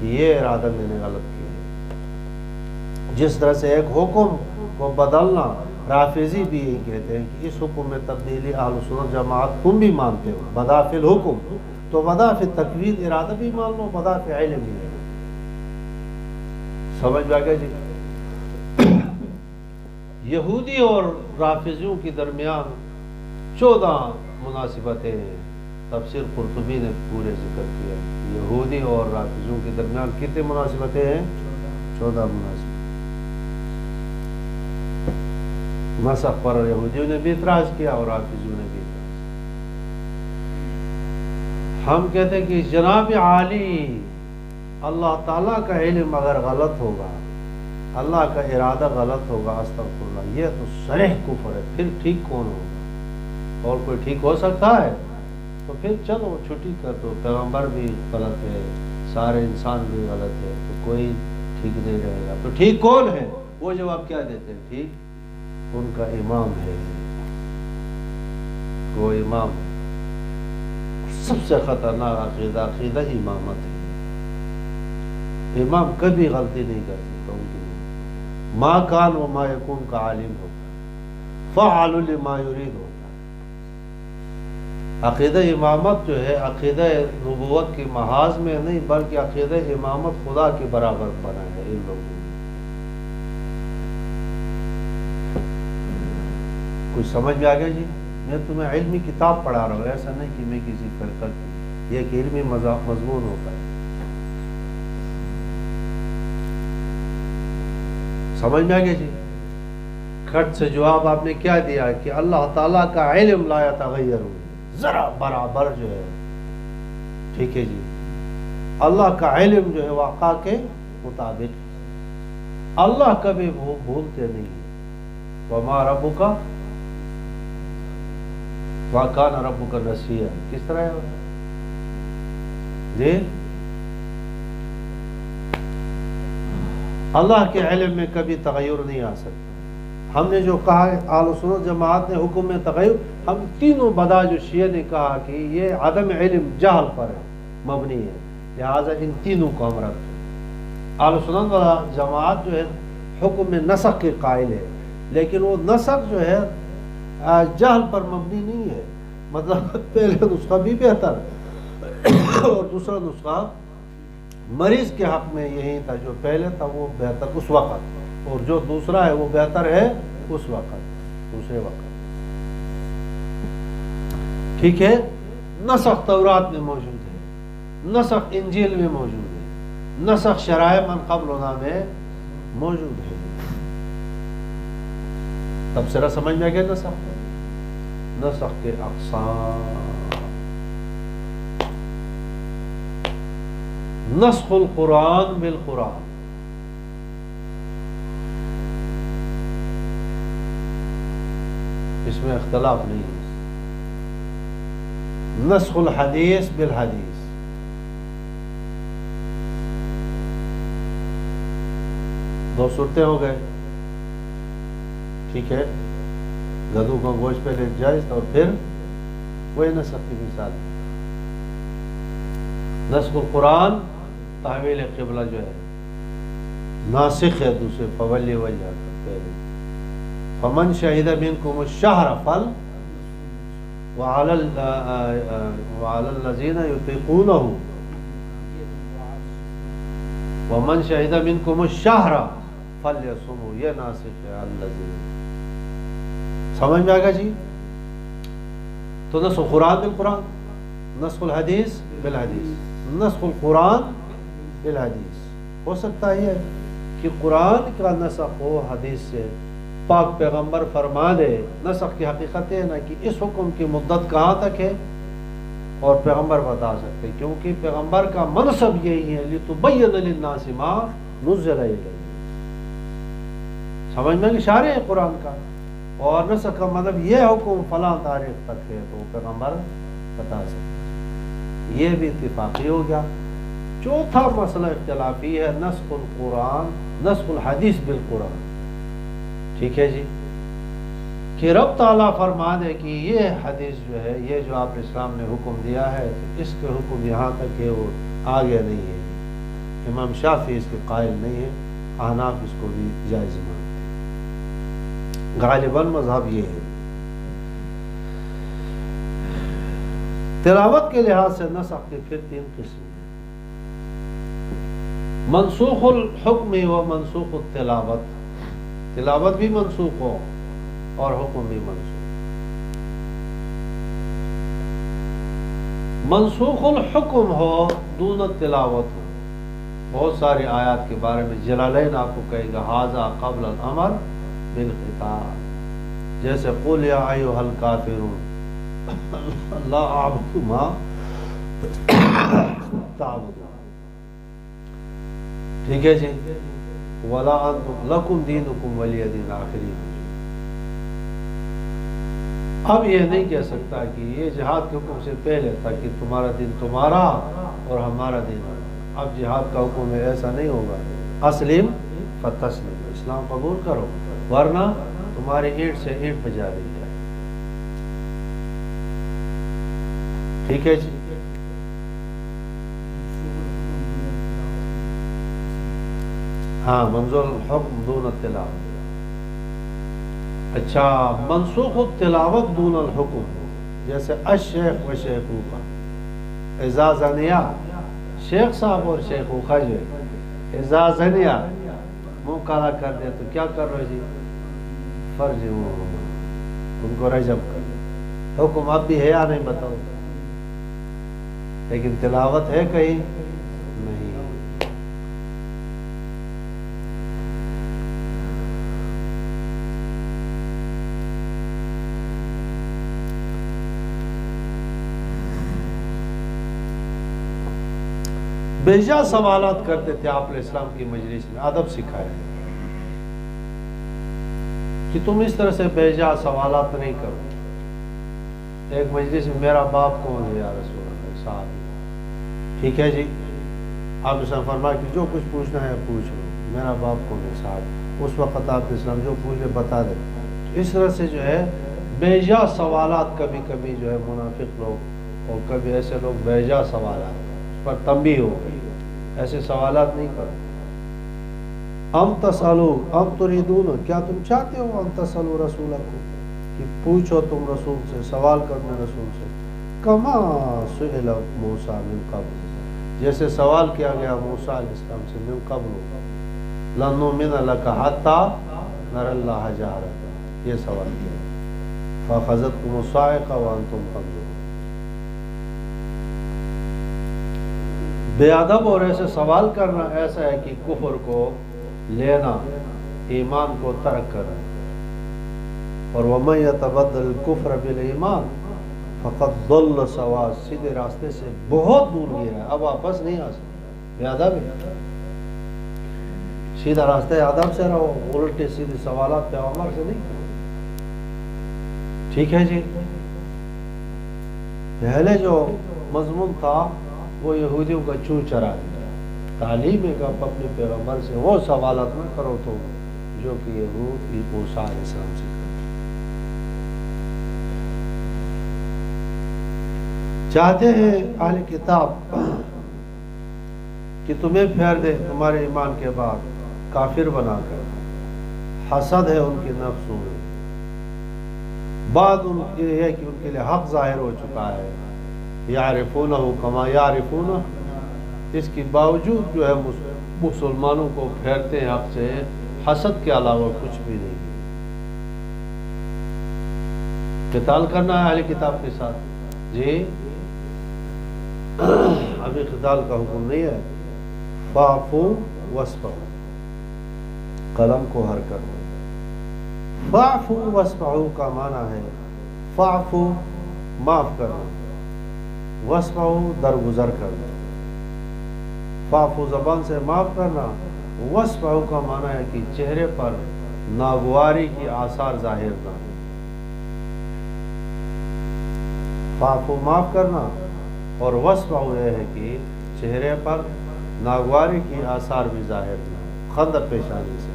یہ ارادہ میں نے غلط کیا ہے۔ جس طرح سے ایک حکم کو بدلنا، رافضی بھی یہی کہتے ہیں کہ اس حکم میں تبدیلی اہل سنت جماعت تم بھی مانتے ہو، بدا فی الحکم، تو بدا فی تقوید ارادہ بھی مان لو، بدا فی علم بھی۔ سمجھ میں آ گیا جی؟ یہودی اور رافضیوں کے درمیان 14 مناسبتیں ہیں، تفسیر قرطبی نے پورے ذکر کیا۔ یہودی اور رافضیوں کے درمیان کتنے مناسبتیں ہیں؟ 14 مناسبتیں۔ نسخ پر یہودیوں نے بھی اعتراض کیا اور رافضیوں نے بھی اعتراض کیا۔ ہم کہتے ہیں کہ جناب عالی اللہ تعالیٰ کا علم اگر غلط ہوگا، اللہ کا ارادہ غلط ہوگا، استغفر اللہ، یہ تو صریح کفر ہے، پھر ٹھیک کون ہوگا؟ اور کوئی ٹھیک ہو سکتا ہے؟ تو پھر چلو چھٹی کر دو، پیغمبر بھی غلط ہے، سارے انسان بھی غلط ہے، تو کوئی ٹھیک نہیں رہے گا، تو ٹھیک کون ہے؟ وہ جواب کیا دیتے ہیں؟ ٹھیک ان کا امام ہے، وہ امام ہے۔ سب سے خطرناک عقیدہ امامت ہے۔ امام کبھی غلطی نہیں کر سکتا، ان کی ما کان و ما یکون کا عالم ہوتا ہے، فعال لما یرید ہوتا ہے۔ عقیدہ امامت جو ہے عقیدہ نبوت کے محاذ میں نہیں، بلکہ عقیدہ امامت خدا کے برابر بنا ہے ان لوگوں نے۔ کچھ سمجھ میں آ گیا جی؟ میں تمہیں علمی کتاب پڑھا رہا ہوں، ایسا نہیں کہ میں کسی فرقہ کی، یہ ایک علمی مضمون ہوتا ہے۔ سمجھ میں آ گیا جی؟ کھٹ سے جواب آپ نے کیا دیا کہ اللہ تعالیٰ کا علم لا یتغیر، ذرا برابر جو ہے، ٹھیک ہے جی، اللہ کا علم جو ہے واقع کے مطابق، اللہ کبھی وہ بھولتے نہیں۔ وما ربک وما کان ربک نسیا، کس طرح ہے جی؟ اللہ کے علم میں کبھی تغیر نہیں آ سکتا۔ ہم نے جو کہا اہل سنت جماعت نے حکم میں تغیر، ہم تینوں بدا جو شیعہ نے کہا کہ یہ عدم علم جہل پر ہے، مبنی ہے، لہٰذا ان تینوں کو ہم رکھتے ہیں۔ اہل سنت جماعت جو ہے حکم میں نسخ کے قائل ہے، لیکن وہ نسخ جو ہے جہل پر مبنی نہیں ہے، مطلب پہلے نسخہ بھی بہتر اور دوسرا نسخہ مریض کے حق میں یہی تھا، جو پہلے تھا وہ بہتر اس وقت، اور جو دوسرا ہے وہ بہتر ہے اس وقت، دوسرے وقت، ٹھیک ہے۔ نسخ تورات میں موجود ہے، نسخ انجیل میں موجود ہے، نسخ شرائع من قبلنا میں موجود ہے۔ تبصرہ سمجھ میں آ گیا؟ نسخ کے اقسام، نسخ القرآن بالقرآن، اس میں اختلاف نہیں ہے۔ نسخ الحدیث بالحدیث، دو صورتیں ہو گئے، ٹھیک ہے۔ گدھوں کا گوشت پہلے جائز اور پھر وہی نسخ کی مثال۔ نسخ القرآن تحویل قبلہ جو ہے ناسخ ہے دوسرے فولی وجہ پہلے فمن شہد منکم الشہر فل وعلی الذین یطیقونہ ومن شہد منکم الشہر فلیصمہ، یہ ناسخ ہے الذین. سمجھ میں آگا جی؟ تو نسخ القرآن بالقرآن، نسخ الحدیث بالحدیث، نسخ القرآن بالحدیث. ہو سکتا ہے کہ قرآن کا نسخ ہو حدیث سے، پاک پیغمبر فرما دے. نسخ کی حقیقت ہے نا کہ اس حکم کی مدت کہاں تک ہے اور پیغمبر بتا سکتے، کیونکہ پیغمبر کا منصب یہی ہے لِتُبَيِّنَ لِلنَّاسِ مَا نُزِّلَ إِلَيْهِمْ. سمجھ میں کہ شارع ہے قرآن کا، اور نسخ کا مطلب یہ حکم فلاں تاریخ تک ہے تو پیغمبر بتا سکتے. یہ بھی اتفاقی ہو گیا. چوتھا مسئلہ اختلافی ہے نسخ القرآن، نسخ الحدیث بالقرآن. ٹھیک ہے جی، کہ رب تعالیٰ فرما دے کہ یہ حدیث جو ہے، یہ جو آپ اسلام نے حکم دیا ہے تو اس کے حکم یہاں تک ہے، وہ آگے نہیں ہے. امام شافعی اس کے قائل نہیں ہے، احناف اس کو بھی جائز مانتے. غالباً مذہب یہ ہے. تلاوت کے لحاظ سے نسخ کے پھر 3 قسم ہیں: منسوخ الحکم و منسوخ التلاوت. تلاوت بھی منسوخ ہو اور حکم بھی منسوخ. منسوخ الحکم ہو دون التلاوت ہو. بہت ساری آیات کے بارے میں جلالین آپ کو کہے گا ھذا قبل الامر بالقتال، جیسے قل یا ایھا الکافرون لا اعبد ما تعبدون. ٹھیک ہے جی، ولا انتم لکم دینکم ولی دین. آخری. اب یہ نہیں کہہ سکتا کہ یہ جہاد کے حکم سے پہلے تھا کہ تمہارا دین تمہارا اور ہمارا دین ہمارا. اب جہاد کا حکم ہے، ایسا نہیں ہوگا. اسلم فتسلم، اسلام قبول کرو ورنہ تمہاری اینٹ سے اینٹ بجا دی جائے. ٹھیک ہے جی. ہاں، منظور الحکم دون التلاوت. اچھا، منسوخ التلاوت دون الحکم، جیسے الشیخ و شیخوخہ. اذا زنیا، شیخ صاحب اور شیخوخہ جو ہے، اذا زنیا منہ کالا کر دے تو کیا کر رہے جی؟ فرجموہما، ان کو رجم کر دے. حکم اب بھی ہے یا نہیں بتاؤ؟ لیکن تلاوت ہے کہیں نہیں. بیجا سوالات کرتے تھے آپ علیہ السلام کی مجلس میں، ادب سکھائے کہ تم اس طرح سے بیجا سوالات نہیں کرو. ایک مجلس میں میرا باپ کون ہے یا رسول اللہ صاحب. ٹھیک ہے جی، آپ نے فرمایا کہ جو کچھ پوچھنا ہے پوچھ لو، میرا باپ کون ہے صاحب. اس وقت آپ نے اسلام جو پوچھ لے بتا دے. اس طرح سے جو ہے بیجا سوالات، کبھی کبھی جو ہے منافق لوگ اور کبھی ایسے لوگ بیجا سوالات پر تنبیہ ہو گئی، ایسے سوالات نہیں کرو. ام تسالو ام تريدون، کیا تم چاہتے ہو ام تسالو رسولکم، کہ پوچھو تم رسول سے، سوال کرنے رسول سے. کما سئل موسیٰ من قبل، جیسے سوال کیا گیا موسیٰ علیہ السلام سے من قبل، لن نؤمن لک حتی نری اللہ جہرۃ، یہ سوال کیا. فاخذتکم الصاعقہ وانتم تنظرون. بے ادب اور ایسے سوال کرنا ایسا ہے کہ کفر کو لینا، ایمان کو ترک کرنا. اور وَمَن يَتَبَدَّلِ الْكُفْرَ بِالْإِيمَانِ فَقَدْ ضَلَّ سَوَاءَ، سیدھے راستے سے بہت دور گیا ہے، اب واپس نہیں آ سکتا. بے ادب ہے. سیدھا راستہ ادب سے رہو، الٹے سیدھے سوالات پیغمبر سے نہیں کرو. ٹھیک ہے جی. پہلے جو مضمون تھا وہ یہودیوں کا چوں چرا دیا. تعلیم ہے کہ آپ اپنے پیغمبر سے وہ سوالات نہ کرو تو جو کہ یہود موسیٰ علیہ السلام سے کرتے. چاہتے ہیں اہل کتاب کہ تمہیں پھیر دے تمہارے ایمان کے بعد کافر بنا کر. حسد ہے ان کے نفسوں میں. بات ان کے ہے کہ ان کے لیے حق ظاہر ہو چکا ہے. یعرفونہ کما یعرفون، اس کے باوجود جو ہے مسلمانوں کو پھیرتے ہیں حق سے. حسد کے علاوہ کچھ بھی نہیں. قتال کرنا ہے اہل کتاب کے ساتھ. جی ابھی قتال کا حکم نہیں ہے. فاعفو واصفحوا، قلم کو حرکت. فاعفو واصفحوا کا معنی ہے فاعفو معاف کرنا، واصفحوا درگزر کرنا. فاعفو زبان سے معاف کرنا، واصفحوا کا معنی ہے کہ چہرے پر ناگواری کی آثار ظاہر نہ ہو. فاعفو معاف کرنا اور واصفحوا یہ ہے کہ چہرے پر ناگواری کی آثار بھی ظاہر نہ ہو. خندق پیشانی سے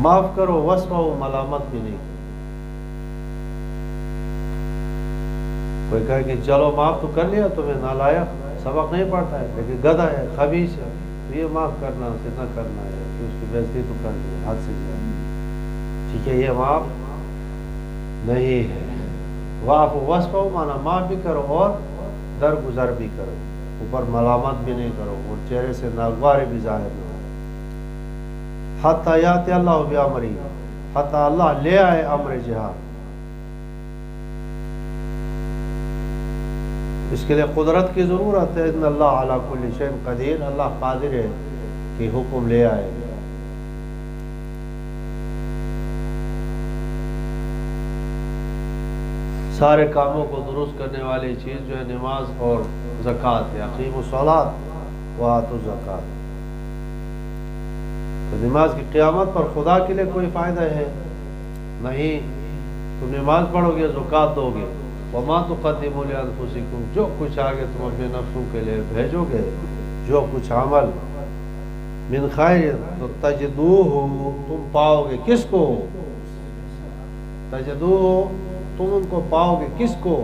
معاف کرو، واصفحوا ملامت بھی نہیں کرو. کوئی کہے کہ چلو معاف تو کر لیا، تمہیں نالائق سبق نہیں پڑھتا ہے لیکن گدھا ہے خبیث ہے، تو یہ معاف کرنا اسے نہ کرنا ہے کہ اس کی بےعزتی تو کر دی حد سے زیادہ. ٹھیک ہے، یہ معاف نہیں ہے. واعفو واصفحوا مانا معاف بھی کرو اور درگزر بھی کرو، اوپر ملامت بھی نہیں کرو اور چہرے سے ناگواری بھی ظاہر نہ ہو. حتی یاتی اللہ بامرہ، حتی اللہ لے آئے امر جہاد. اس کے لیے قدرت کی ضرورت ہے. ان اللہ علی کل شیء قدیر، اللہ قادر ہے کہ حکم لے آئے. سارے کاموں کو درست کرنے والی چیز جو ہے نماز اور زکوٰۃ ہے. اقیموا الصلاۃ وآتوا الزکاۃ. تو نماز کی قیامت پر خدا کے لیے کوئی فائدہ ہے نہیں. تم نماز پڑھو گے، زکوٰۃ دو گے. وما تقدموا لانفسکم، جو کچھ آگے تم اپنے نفسوں کے لیے بھیجو گے، جو کچھ عمل من خیر تو تجدوہ، تم پاؤ گے. کس کو؟ تجدوہ، تم ان کو پاؤ گے. کس کو؟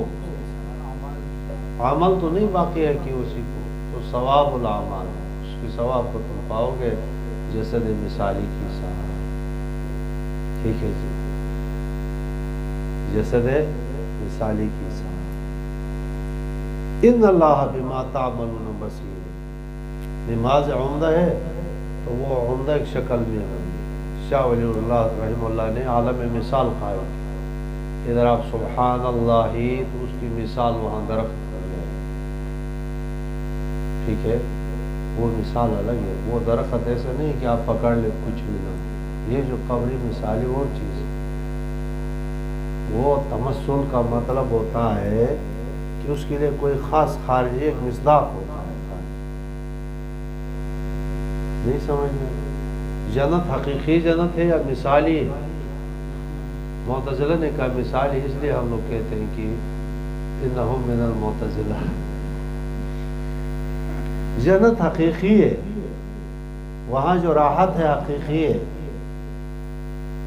عمل تو نہیں باقی ہے کہ اسی کو، تو ثواب العمال، اس کی ثواب کو تم پاؤ گے. جسد مثالی کی ساتھ. ٹھیک ہے جی، جسد مثالی کی ساتھ. ان اللہ بما تعملون بصیر. نماز عمدہ ہے تو وہ عمدہ ایک شکل میں ہے. شاہ ولی اللہ رحمہ اللہ نے عالم مثال قائم کی. ادھر آپ سبحان اللہ ہی تو اس کی مثال وہاں درخت کر گئے. ٹھیک ہے، وہ مثال الگ ہے. وہ درخت ایسے نہیں کہ آپ پکڑ لیں کچھ بھی نہ. یہ جو قبری مثال ہے وہ چیز ہے. وہ تمثل کا مطلب ہوتا ہے کہ اس کے لیے کوئی خاص خارجی ایک مصداق ہوتا ہے. نہیں سمجھ میں؟ جنت حقیقی جنت ہے یا مثالی؟ معتزلہ نے کہا مثالی، اس لیے ہم لوگ کہتے ہیں کہ انہم من المعتزلہ. جنت حقیقی ہے، وہاں جو راحت ہے حقیقی ہے.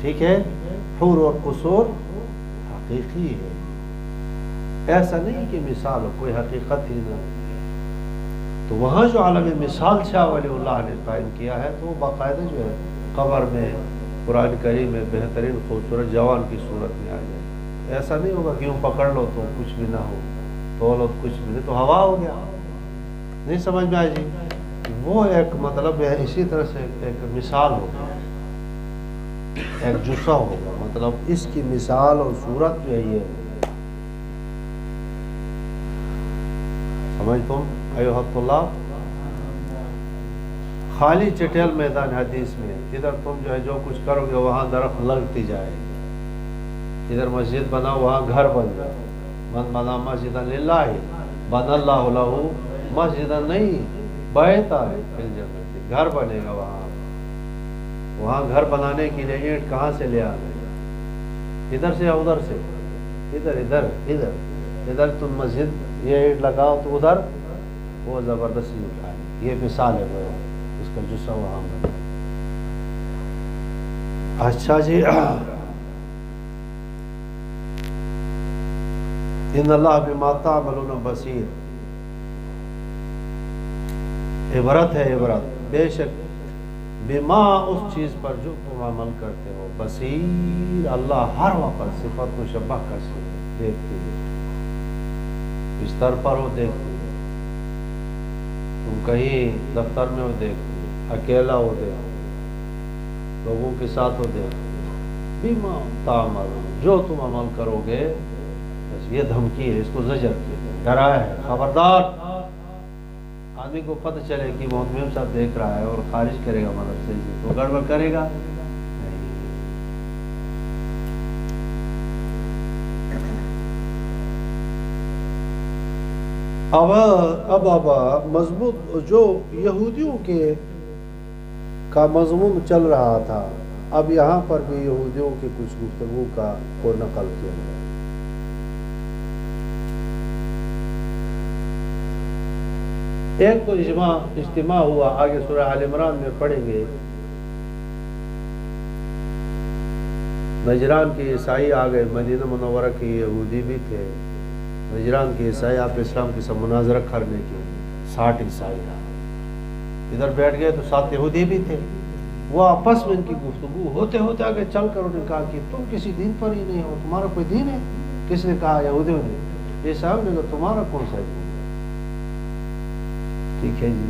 ٹھیک ہے، حور اور قصور حقیقی ہے. ایسا نہیں کہ مثال ہو، کوئی حقیقت ہی نہ. تو وہاں جو عالم مثال شاہ ولی اللہ نے قائم کیا ہے تو وہ باقاعدہ جو ہے قبر میں قرآن کریم میں بہترین خوبصورت جوان کی صورت میں آ جائے. ایسا نہیں ہوگا کہ یوں پکڑ لو تو کچھ بھی نہ ہو، تو لو کچھ بھی نہیں، تو ہوا ہو گیا. نہیں سمجھ میں آئی جی؟ وہ ایک مطلب ہے. اسی طرح سے ایک مثال ہوگا، ایک جسہ ہوگا، مطلب اس کی مثال اور صورت جو ہے یہ. سمجھ تم ایھا الطلاب؟ خالی چٹیل میدان حدیث میں، ادھر تم جو ہے جو کچھ کرو گے وہاں درخت لگتی جائے گی. ادھر مسجد بناؤ وہاں گھر بن جائے. من بنا مسجدا للہ بنى اللہ لہ مسجدا، نہیں بیتا فی الجنت، گھر بنے گا وہاں. وہاں گھر بنانے کے لیے اینٹ کہاں سے لے آنے؟ ادھر سے یا ادھر سے؟ ادھر ادھر ادھر ادھر تم مسجد یہ اینٹ لگاؤ تو ادھر وہ زبردستی اٹھائے. یہ مثال ہے وہ، اس کا جسہ وہاں بنے. اچھا جی، ان اللہ بما تعملون بصیر. عبرت ہے عبرت، بے شک بما اس چیز پر جو تم عمل کرتے ہو، بصیر اللہ ہر وقت صفت مشبہ کا سے دیکھتے ہیں، بستر پر ہو دیکھتے ہیں، تم کہیں دفتر میں ہو دیکھتے ہیں، اکیلا ہو دیکھتے ہیں، لوگوں کے ساتھ ہو دیکھتے ہیں، بما تعملون جو تم عمل کرو گے، بس یہ دھمکی ہے، اس کو زجر کیا ڈرا ہے، خبردار آدمی کو پتہ چلے کہ محتمم صاحب دیکھ رہا ہے اور خارج کرے گا مدرسے سے تو گڑبڑ کرے گا نہیں۔ اب مضبوط جو یہودیوں کے کا مضمون چل رہا تھا، اب یہاں پر بھی یہودیوں کی کچھ گفتگو کو نقل کیا ہے۔ ایک تو اجتماع ہوا، آگے سورہ آل عمران میں پڑھیں گے، نجران کے عیسائی آ گئے، مدینہ منورہ کے یہودی بھی تھے، نجران کے عیسائی آپ اسلام کے ساتھ مناظرہ کرنے کے 60 عیسائی ادھر بیٹھ گئے تو 7 یہودی بھی تھے، وہ آپس میں ان کی گفتگو ہوتے ہوتے آگے چل کر انہوں نے کہا کہ تم کسی دین پر ہی نہیں ہو، تمہارا کوئی دین ہے؟ کس نے کہا؟ یہودیوں نے۔ عیسائیوں نے کہا تمہارا کون سا دین؟ ٹھیک ہے جی،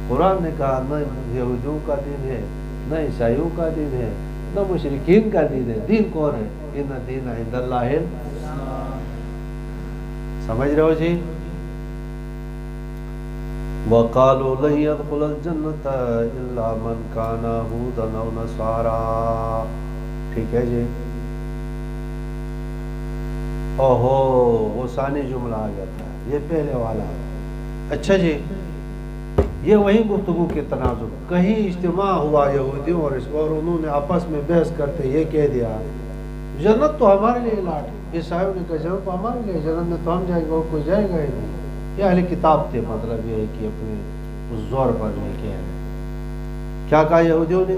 قرآن نے کہا نہ یہودیوں کا دین ہے، نہ عیسائیوں کا دین ہے، نہ مشرکین کا دین ہے، دین کون ہے؟ ان الدین عند اللہ ہے۔ سمجھ رہے ہو جی؟ وَقَالُوا لَن يَدْخُلَ الْجَنَّةَ إِلَّا مَنْ كَانَ هُودًا أَوْ نَصَارَىٰ۔ ٹھیک ہے جی، اوہو وہ ثانی جملہ آ گیا تھا، یہ پہلے والا۔ اچھا جی، یہ وہی گفتگو کے تناظر، کہیں اجتماع ہوا یہودیوں اور انہوں نے آپس میں بحث کرتے یہ کہہ دیا جنت تو ہمارے لیے لاٹ ہے، عیسائیوں نے کہا جنت تو ہمارے لیے، جنت میں تو ہم جائیں گے اور کوئی جائے گا ہی نہیں۔ یہ اہل کتاب تھے، مطلب یہ ہے کہ اپنے اس زور پر نہیں کہہ رہے۔ کیا کہا یہودیوں نے؟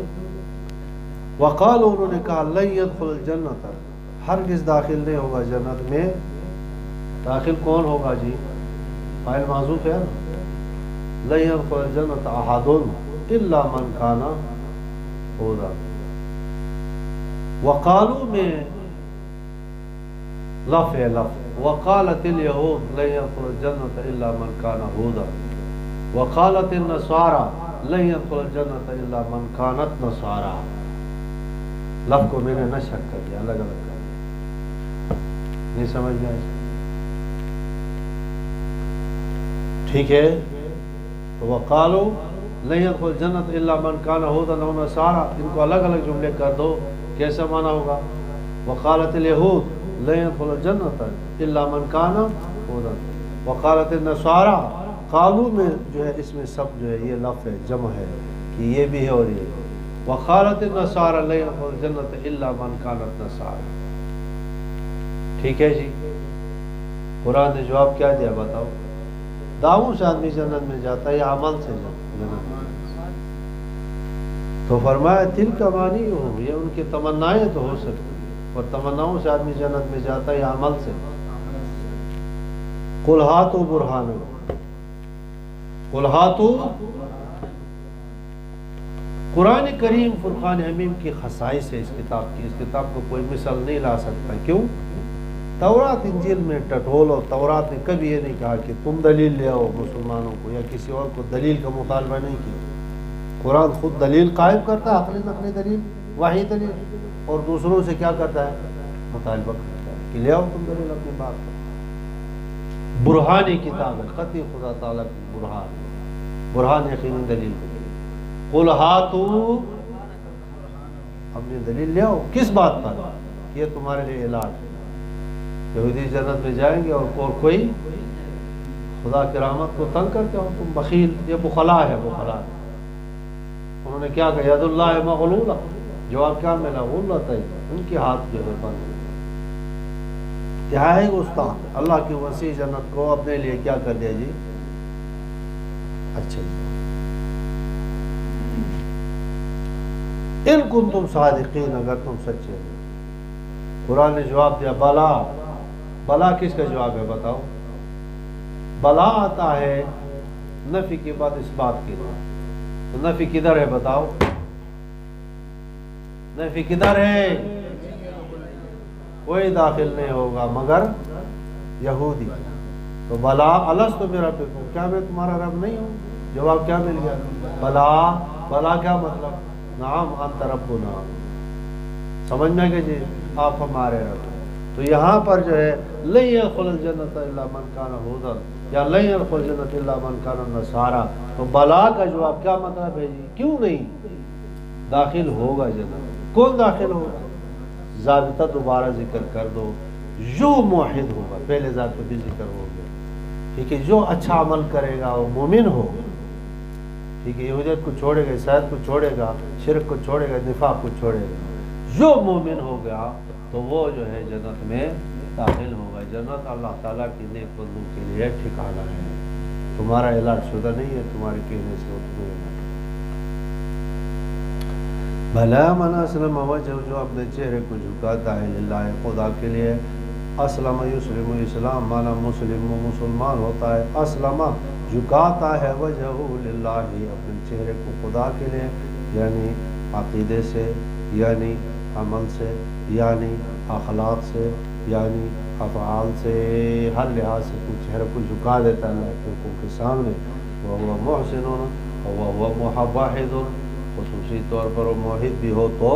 وقالوا انہوں نے کہا لن يدخل الجنت، ہرگز داخل نہیں ہوگا جنت میں۔ داخل کون ہوگا جی؟ فاعل محذوف ہے نا، لن يدخل الجنت احد الا من كان هودا۔ وقالوا میں لف ہے لف، وقالت اليهود لن يدخل الجنة الا من كان هودا، وقالت النصارى لن يدخل الجنة الا من كانت نصارى۔ لف کو میں نے نشر کر دیا، الگ الگ کر دیا، نہیں سمجھ میں آئے؟ ٹھیک ہے، تو وقالوا لن يدخل الجنة الا من كان هودا او نصارى، ان کو الگ الگ جملے کر دو، کیسا معنی ہوگا؟ وقالت اليهود لن يدخل الجنة الا من كان هودا، وقالت النصارى، قالوا میں جو ہے اس میں سب جو ہے یہ لفظ ہے، جمع ہے کہ یہ بھی ہے اور یہ۔ وقالت النصارى لن يدخل الجنة الا من كانت نصارى۔ ٹھیک ہے جی، قرآن نے جواب کیا دیا بتاؤ؟ دعووں سے آدمی جنت میں جاتا ہے یا عمل سے جنت میں؟ تو فرمایا تلک امانیہم، یہ ان کی تمنائیں تو ہو سکتی ہیں، اور تمناؤں سے آدمی جنت میں جاتا ہے یا عمل سے؟ قل ہاتوا برہانکم، قل ہاتوا۔ قرآن کریم فرقان حمیم کی خصائص ہے اس کتاب کی، اس کتاب کو کوئی مثال نہیں لا سکتا۔ کیوں؟ تورات انجیل میں ٹٹول، اور تورات نے کبھی یہ نہیں کہا کہ تم دلیل لے آؤ مسلمانوں کو، یا کسی اور کو دلیل کا مطالبہ نہیں کیا۔ قرآن خود دلیل قائم کرتا ہے، عقلی نقلی دلیل، وحی دلیل، اور دوسروں سے کیا کرتا ہے؟ مطالبہ کرتا ہے کہ لے آؤ تم دلیل اپنی بات پر۔ برہانی کتاب ہے، قطعی خدا تعالیٰ کی برہان، برہان یقینی دلیل۔ قل ہاتوا، اپنی دلیل لے آؤ، کس بات پر؟ یہ تمہارے لیے علاج ہے، یہودی جنت میں جائیں گے اور کوئی خدا کی رحمت کو تنگ کرتے ہو تم بخیل، یہ بخلا ہے، بخلا۔ انہوں نے کیا کہا؟ ید اللہ مغلولہ، جواب کیا ملا؟ غلت ہے، ان کے ہاتھ جو ہے بند۔ کیا ہے استاد؟ اللہ کی وسیع جنت کو اپنے لیے کیا کر دیا جی؟ اچھا جی، ان کنتم صادقین، اگر تم سچے ہو۔ قرآن نے جواب دیا بلا۔ بلا کس کا جواب ہے بتاؤ؟ بلا آتا ہے نفی کے بعد اس بات کی تو نفی کدھر ہے بتاؤ؟ نفی کدھر ہے؟ کوئی داخل نہیں ہوگا مگر یہودی. تو بلا الست بربکم، کیا میں تمہارا رب نہیں ہوں؟ جواب کیا مل گیا؟ بلا. بلا کیا مطلب؟ نعم انت ربنا، سمجھ میں کہ جی آپ ہمارے رب ہیں. تو یہاں پر جو ہے لن يدخل الجنۃ الا من کان ہودا یا لن يدخل الجنۃ الا من کان نصارا. تو بلا کا جواب کیا مطلب ہے جی؟ کیوں نہیں داخل ہوگا جنت؟ کون داخل ہوگا؟ ضابطہ دوبارہ ذکر کر دو. جو موحد ہوگا، پہلے ضابطہ بھی ذکر ہو گیا، ٹھیک ہے. جو اچھا عمل کرے گا وہ مومن ہوگا، ٹھیک ہے. یہودیت کو چھوڑے گا، عیسائیت کو چھوڑے گا، شرک کو چھوڑے گا، نفاق کو چھوڑے گا. جو مومن ہو گیا تو وہ جو ہے جنت میں داخل ہوگا. جنت اللہ تعالیٰ کی نیک بندوں کے لیے ٹھکانہ ہے، تمہارا اعلان شدہ نہیں ہے تمہارے کہنے سے وہ تمہیں. بھلا من اسلم وجہ، جو اپنے چہرے کو جھکاتا ہے للہ خدا کے لیے. اسلم یسلم، اسلام مانا مسلم و مسلمان ہوتا ہے. اسلم جھکاتا ہے وجہ للہ، اپنے چہرے کو خدا کے لیے، یعنی عقیدے سے، یعنی عمل سے، یعنی اخلاق سے، یعنی افعال سے، ہر لحاظ سے کچھ چہرے کو جھکا دیتا ہے اللہ کے حقوق کے سامنے. وہو محسن وہو محوحد، خصوصی طور پر وہ موحد بھی ہو تو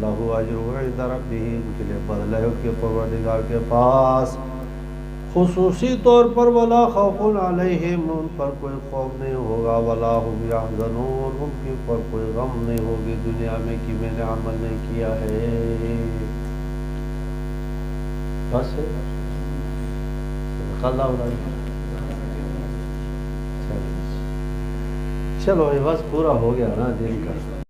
لہو اجرہ عند ربہ، ان کے لیے بدلہ ہے اس کے پروردگار کے پاس. خصوصی طور پر ولا خوف علیہم، ان پر کوئی خوف نہیں ہوگا. ولا هم یحزنون، ان کے پر کوئی غم نہیں ہوگی دنیا میں کہ میں نے عمل نہیں کیا ہے. بس ہے. صدق اللہ العظیم. چلو یہ بس پورا ہو گیا نا دن کا.